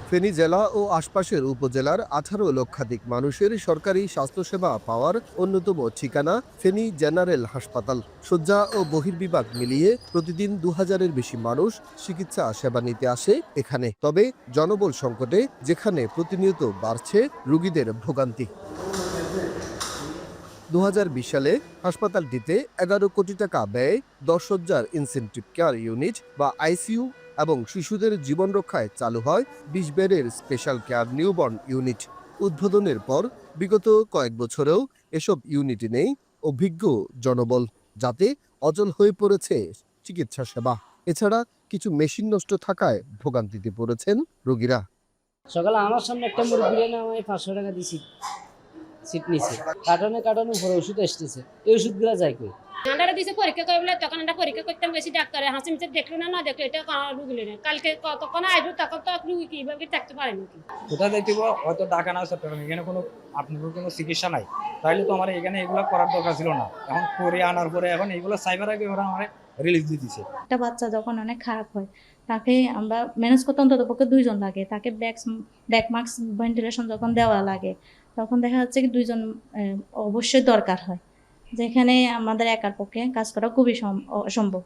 ফেনী জেলা ও আশপাশের উপজেলার 18 লক্ষাধিক মানুষের সরকারি স্বাস্থ্যসেবা পাওয়ার অন্যতম ঠিকানা ফেনী জেনারেল হাসপাতাল। শয্যা ও বহির্বিভাগ মিলিয়ে প্রতিদিন 2000-এর বেশি মানুষ চিকিৎসা সেবা নিতে আসে এখানে। তবে জনবল সংকটে যেখানে প্রতিনিয়ত বাড়ছে রোগীদের ভোগান্তি। 2020 সালে হাসপাতালটিতে 11 কোটি টাকা ব্যয়ে 10 শয্যার ইনসেনটিভ কেয়ার ইউনিট বা আইসিইউ এবং শিশুদের জীবন রক্ষায় চালু হয় 20 বেডের স্পেশাল কেয়ার নিউবর্ন ইউনিট। উদ্বোধনের পর বিগত কয়েক বছরেও এসব ইউনিটে নেই অভিজ্ঞ জনবল, যাতে অচল হয়ে পড়েছে চিকিৎসা সেবা। এছাড়া কিছু মেশিন নষ্ট থাকায় ভোগান্তিতে পড়েছেন রোগীরা। সকালে আমার সামনে একটা মুরব্বী না আমি 500 টাকা দিছি সিট নিছে, কাটানো পরে ওষুধ আসতেছে, এই ওষুধগুলো যায় কই? আন্ডারে দিছে পরীক্ষা করে বলে, তখন আমরা পরীক্ষা করতাম বেশি ডাক্তারে হাসি মিছে দেখলো না দেখলো এটা রুগী নেই। কালকে কতক্ষণ আসবো তখন তো রুগী কিভাবে থাকতে পারে নাকি? কোথায় যাইতে হয়তো ঢাকা না চট্টগ্রাম, এখানে কোনো আপনার কোনো চিকিৎসা নাই, তাইলে তো আমার এখানে এগুলো করার দরকার ছিল না। এখন করে আনার পরে এখন এগুলো সাইবার আগে ওরা আমার রিলিজ দিয়ে দিছে। একটা বাচ্চা যখন অনেক খারাপ হয় তাকে আমরা ম্যানেজ করতে অন্তত পক্ষে 2 জন লাগে, তাকে ব্যাক মাস্ক ভেন্টিলেশন যখন দেওয়া লাগে তখন দেখা যাচ্ছে কি 2 জন অবশ্যই দরকার হয়, যেখানে আমাদের একার পক্ষে কাজ করা খুবই অসম্ভব।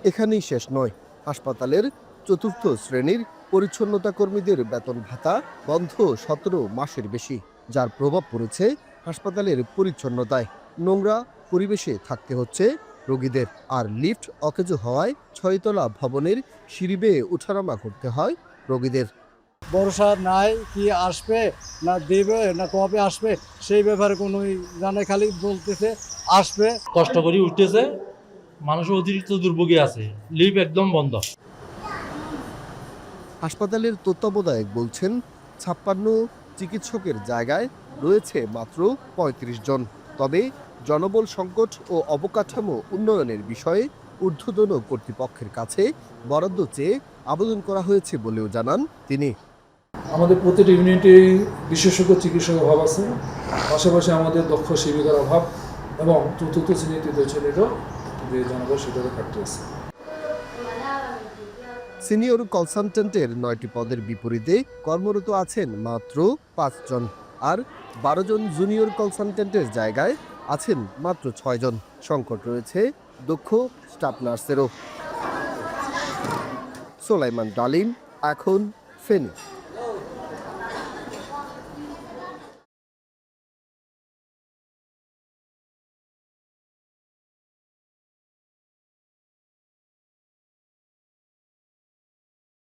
এখানেই শেষ নয়, হাসপাতালের 4র্থ শ্রেণীর পরিচ্ছন্নতা কর্মীদের বেতন ভাতা বন্ধ 17 মাসের বেশি, যার প্রভাব পড়েছে হাসপাতালের পরিচ্ছন্নতায়। নোংরা পরিবেশে থাকতে হচ্ছে রোগীদের, আর লিফট অকেজো হওয়ায় 6 তলা ভবনের সিঁড়ি বেয়ে ওঠানামা করতে হয় রোগীদের। ভরসা নাই, কি আসবে না দেবে না কবে আসবে সেই ব্যাপারে কোনো জানে, খালি বলতেছে আসবে। কষ্ট করে উঠতেছে, মানুষের অতিরিক্ত দুর্ভোগী আছে, লিফট একদম বন্ধ। হাসপাতালের তত্ত্বাবধায়ক বলছেন 56 চিকিৎসকের জায়গায় রয়েছে মাত্র 35 জন। তবে জনবল সংকট ও অবকাঠামো উন্নয়নের বিষয়ে ঊর্ধ্বতন কর্তৃপক্ষের কাছে বরাদ্দ চেয়ে আবেদন করা হয়েছে বলেও জানান তিনি। আমাদের প্রতিটি ইউনিটে বিশেষজ্ঞ চিকিৎসকের অভাব আছে, পাশাপাশি আমাদের দক্ষ সেবিকার অভাব এবং 4র্থ শ্রেণী 3য় শ্রেণীরও যে জনবল সেটারও ঘাটতি আছে। সিনিয়র কনসালটেন্টের 9টি পদের বিপরীতে কর্মরত আছেন মাত্র 5 জন, আর 12 জন জুনিয়র কনসালটেন্টের জায়গায় আছেন মাত্র 6 জন। সংকট রয়েছে দক্ষ স্টাফ নার্সেরও। সোলাইমান ডালিম, এখন ফেনী।